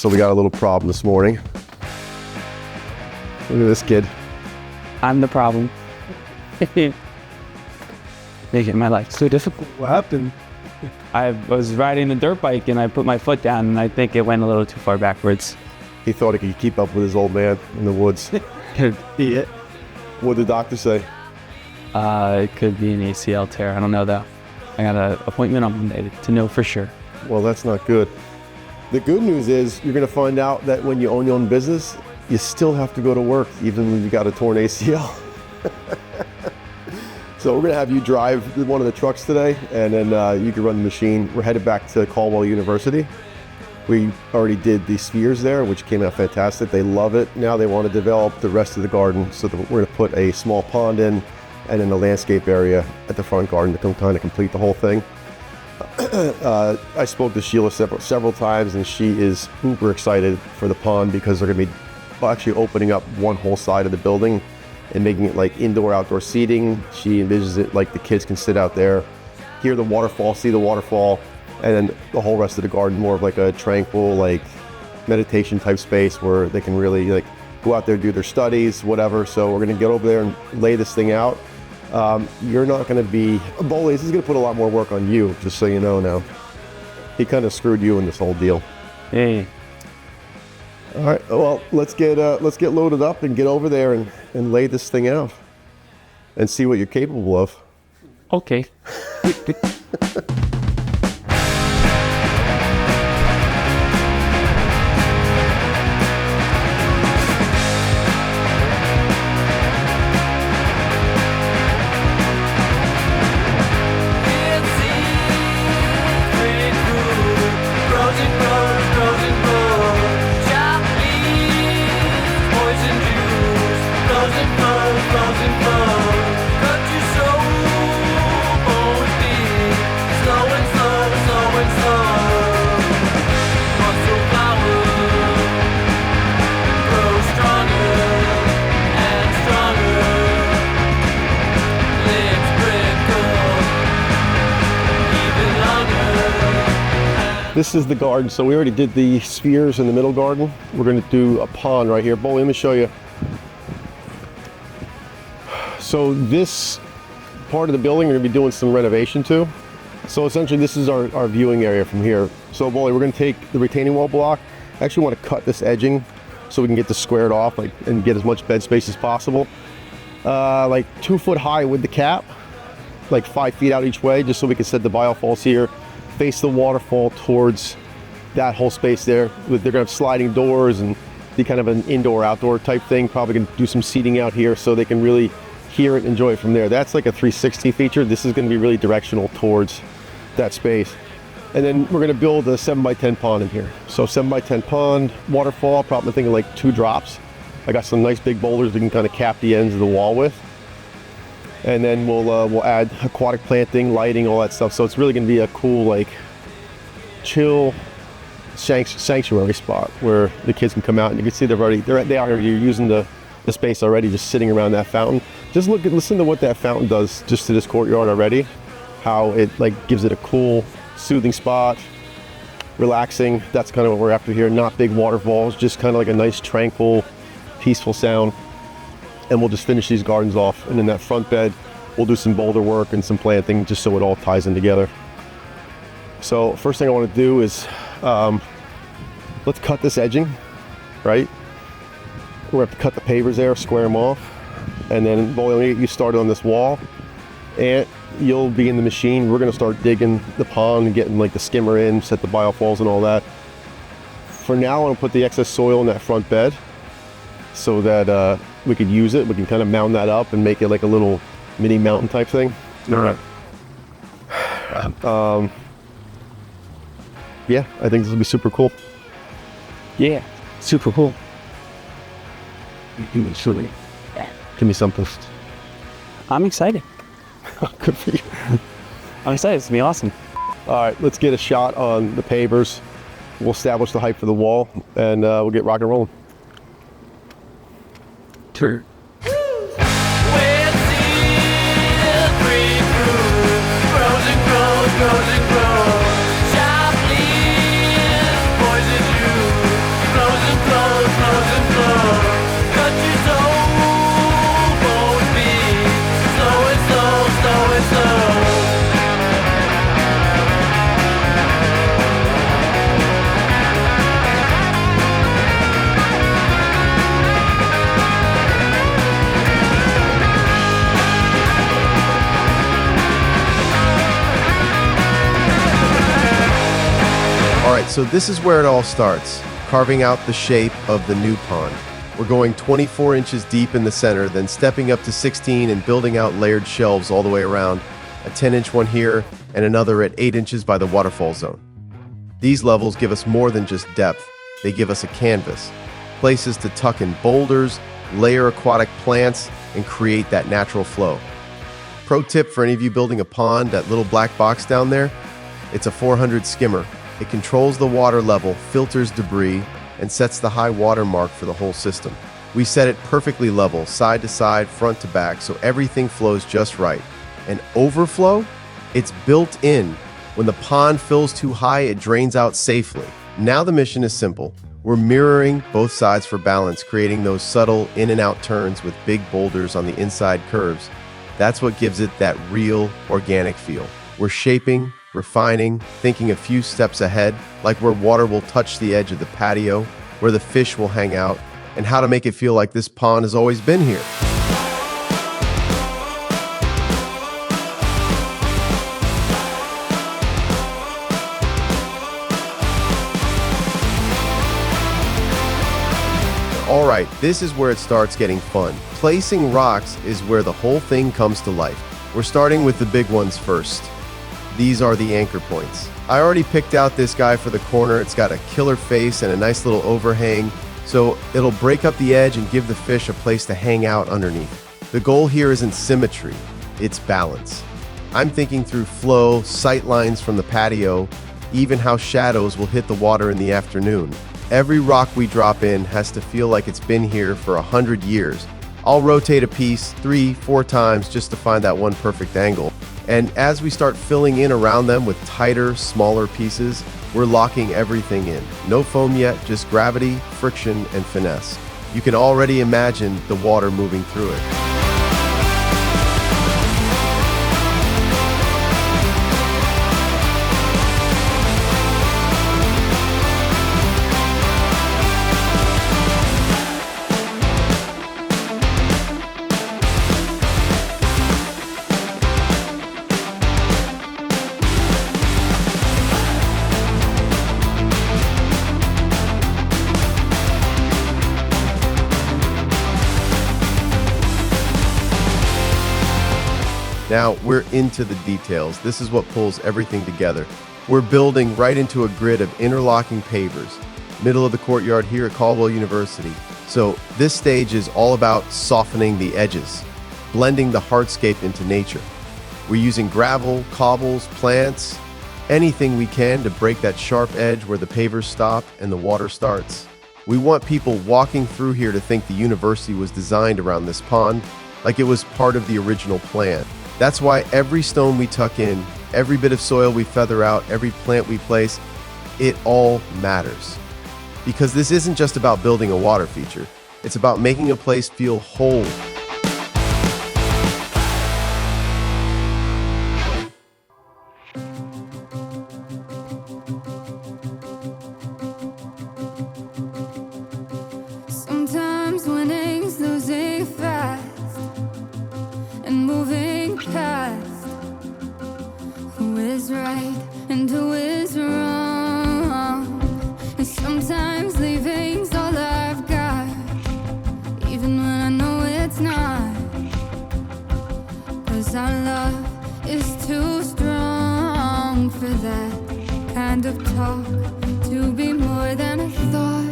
so we got a little problem this morning. Look at this kid. I'm the problem. Making my life so difficult. What happened? I was riding a dirt bike and I put my foot down and I think it went a little too far backwards. He thought he could keep up with his old man in the woods. Could be it. What did the doctor say? It could be an ACL tear. I don't know though. I got an appointment on Monday to know for sure. Well, that's not good. The good news is you're going to find out that when you own your own business, you still have to go to work even when you got a torn ACL. So we're going to have you drive one of the trucks today, and then you can run the machine. We're headed back to Caldwell University. We already did the spheres there, which came out fantastic. They love it. Now they want to develop the rest of the garden, so that we're going to put a small pond in and then a landscape area at the front garden to kind of complete the whole thing. I spoke to Sheila several times, and she is uber excited for the pond because they're going to be actually opening up one whole side of the building and making it like indoor-outdoor seating. She envisions it like the kids can sit out there, hear the waterfall, see the waterfall, and then the whole rest of the garden more of like a tranquil, like meditation type space where they can really like go out there, do their studies, whatever. So we're going to get over there and lay this thing out. You're not going to be, Boley, this is going to put a lot more work on you, just so you know now. He kind of screwed you in this whole deal. Hey. All right, well, let's get loaded up and get over there and lay this thing out and see what you're capable of. Okay. This is the garden. So we already did the spheres in the middle garden. We're going to do a pond right here. Boley, let me show you. So this part of the building, we're going to be doing some renovation to. So essentially this is our viewing area from here. So Boley, we're going to take the retaining wall block. I actually want to cut this edging so we can get this squared off and get as much bed space as possible. Like 2 foot high with the cap, like 5 feet out each way, just so we can set the biofalls here. Face the waterfall towards that whole space there. They're gonna have sliding doors and be kind of an indoor-outdoor type thing. Probably gonna do some seating out here so they can really hear it and enjoy it from there. That's like a 360 feature. This is gonna be really directional towards that space. And then we're gonna build a 7x10 pond in here. So 7x10 pond, waterfall, probably thinking like 2 drops. I got some nice big boulders we can kind of cap the ends of the wall with. And then we'll add aquatic planting, lighting, all that stuff. So it's really going to be a cool, like, chill sanctuary spot where the kids can come out and you can see they are using the space already, just sitting around that fountain. Just listen to what that fountain does just to this courtyard already. How it like gives it a cool, soothing spot, relaxing. That's kind of what we're after here. Not big waterfalls, just kind of like a nice, tranquil, peaceful sound. And we'll just finish these gardens off. And in that front bed, we'll do some boulder work and some planting just so it all ties in together. So first thing I want to do is, let's cut this edging, right? We're going to have to cut the pavers there, square them off. And then we'll get you started on this wall. And you'll be in the machine. We're going to start digging the pond and getting like the skimmer in, set the biofalls and all that. For now, I'm going to put the excess soil in that front bed so that we could use it. We can kind of mound that up and make it like a little mini mountain type thing. All right. Yeah, I think this will be super cool. Yeah, super cool. Give me something. I'm excited. Good for you. I'm excited. It's gonna be awesome. All right, let's get a shot on the pavers. We'll establish the height for the wall, and we'll get rock and rolling. Sure. so this is where it all starts, carving out the shape of the new pond. We're going 24 inches deep in the center, then stepping up to 16 and building out layered shelves all the way around, a 10-inch one here and another at 8 inches by the waterfall zone. These levels give us more than just depth. They give us a canvas, places to tuck in boulders, layer aquatic plants, and create that natural flow. Pro tip for any of you building a pond, that little black box down there, it's a 400 skimmer. It controls the water level, filters debris, and sets the high water mark for the whole system. We set it perfectly level, side to side, front to back, so everything flows just right. And overflow? It's built in. When the pond fills too high, it drains out safely. Now the mission is simple. We're mirroring both sides for balance, creating those subtle in and out turns with big boulders on the inside curves. That's what gives it that real, organic feel. We're shaping, refining, thinking a few steps ahead, like where water will touch the edge of the patio, where the fish will hang out, and how to make it feel like this pond has always been here. All right, this is where it starts getting fun. Placing rocks is where the whole thing comes to life. We're starting with the big ones first. These are the anchor points. I already picked out this guy for the corner. It's got a killer face and a nice little overhang, so it'll break up the edge and give the fish a place to hang out underneath. The goal here isn't symmetry, it's balance. I'm thinking through flow, sight lines from the patio, even how shadows will hit the water in the afternoon. Every rock we drop in has to feel like it's been here for 100 years. I'll rotate a piece 3-4 times just to find that one perfect angle. And as we start filling in around them with tighter, smaller pieces, we're locking everything in. No foam yet, just gravity, friction, and finesse. You can already imagine the water moving through it. Now we're into the details. This is what pulls everything together. We're building right into a grid of interlocking pavers, middle of the courtyard here at Caldwell University. So this stage is all about softening the edges, blending the hardscape into nature. We're using gravel, cobbles, plants, anything we can to break that sharp edge where the pavers stop and the water starts. We want people walking through here to think the university was designed around this pond, like it was part of the original plan. That's why every stone we tuck in, every bit of soil we feather out, every plant we place, it all matters. Because this isn't just about building a water feature, it's about making a place feel whole. Sometimes winning's losing fast and moving past who is right and who is wrong. And sometimes leaving's all I've got, even when I know it's not. 'Cause our love is too strong for that kind of talk to be more than a thought.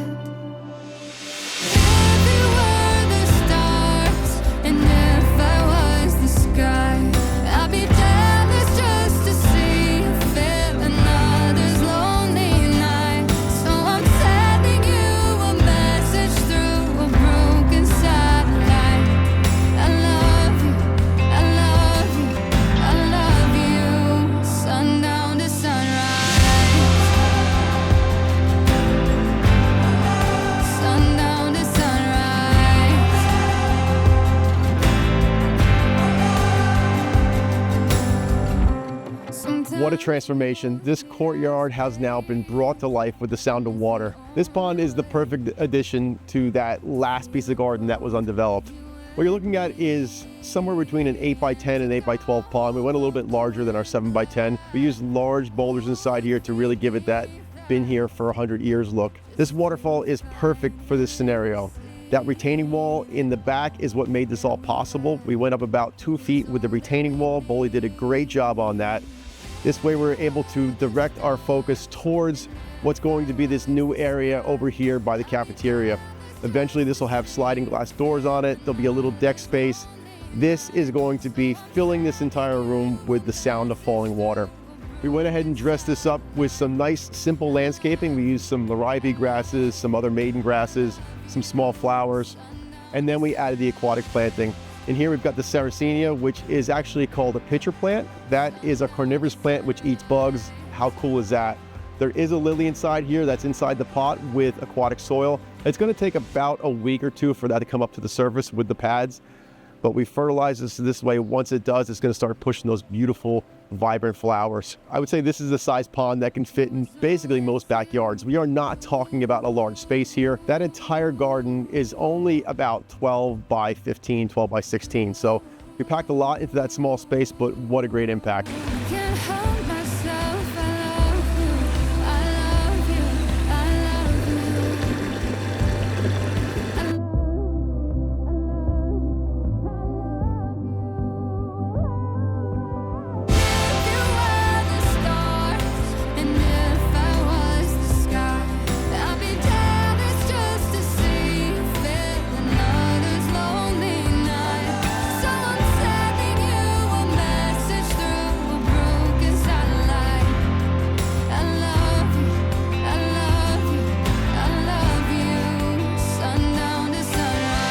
What a transformation. This courtyard has now been brought to life with the sound of water. This pond is the perfect addition to that last piece of garden that was undeveloped. What you're looking at is somewhere between an 8x10 and 8x12 pond. We went a little bit larger than our 7x10. We used large boulders inside here to really give it that been here for 100 years look. This waterfall is perfect for this scenario. That retaining wall in the back is what made this all possible. We went up about 2 feet with the retaining wall. Boley did a great job on that. This way we're able to direct our focus towards what's going to be this new area over here by the cafeteria. Eventually this will have sliding glass doors on it. There'll be a little deck space. This is going to be filling this entire room with the sound of falling water. We went ahead and dressed this up with some nice simple landscaping. We used some larive grasses, some other maiden grasses, some small flowers, and then we added the aquatic planting. In here we've got the Sarracenia, which is actually called a pitcher plant. That is a carnivorous plant which eats bugs. How cool is that? There is a lily inside here that's inside the pot with aquatic soil. It's going to take about a week or two for that to come up to the surface with the pads, but we fertilize this way. Once it does, it's going to start pushing those beautiful, vibrant flowers. I would say this is the size pond that can fit in basically most backyards. We are not talking about a large space here. That entire garden is only about 12 by 15, 12 by 16. So we packed a lot into that small space, but what a great impact. Can't help myself, I love you, I love you, I love you. I love you. If you were the stars, and if I was the sky, I'd be jealous just to see you fill another's lonely night. Someone sending you a message through a broken satellite. I love you, I love you, I love you. Sundown to sunrise.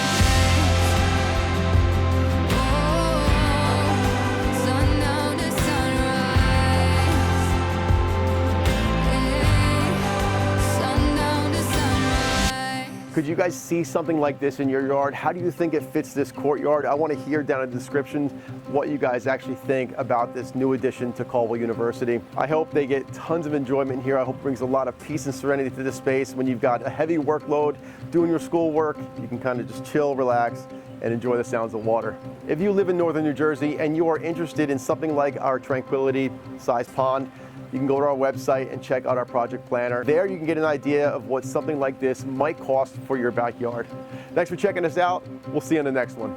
Oh, sundown to sunrise. Sundown to sunrise. Could you guys see something like this in your yard? How do you think it fits this courtyard? I want to hear down in the description what you guys actually think about this new addition to Caldwell University. I hope they get tons of enjoyment here. I hope it brings a lot of peace and serenity to this space. When you've got a heavy workload doing your schoolwork, you can kind of just chill, relax, and enjoy the sounds of water. If you live in northern New Jersey and you are interested in something like our Tranquility sized pond, you can go to our website and check out our project planner. There you can get an idea of what something like this might cost for your backyard. Thanks for checking us out. We'll see you in the next one.